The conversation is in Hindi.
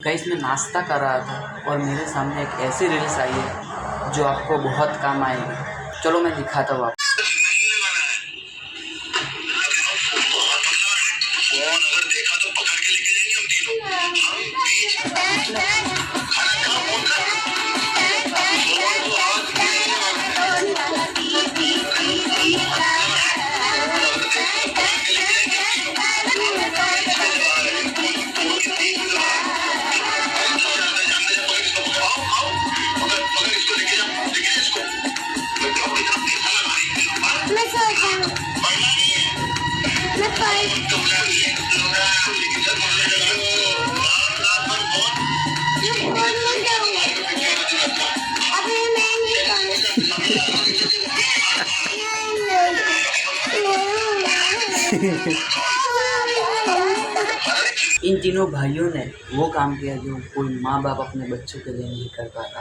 गाइस मैं नाश्ता कर रहा था और मेरे सामने एक ऐसी रील्स आई है जो आपको बहुत काम आएगी। चलो मैं दिखाता हूँ आपको। इन तीनों भाइयों ने वो काम किया जो कोई माँ बाप अपने बच्चों के लिए नहीं कर पाता।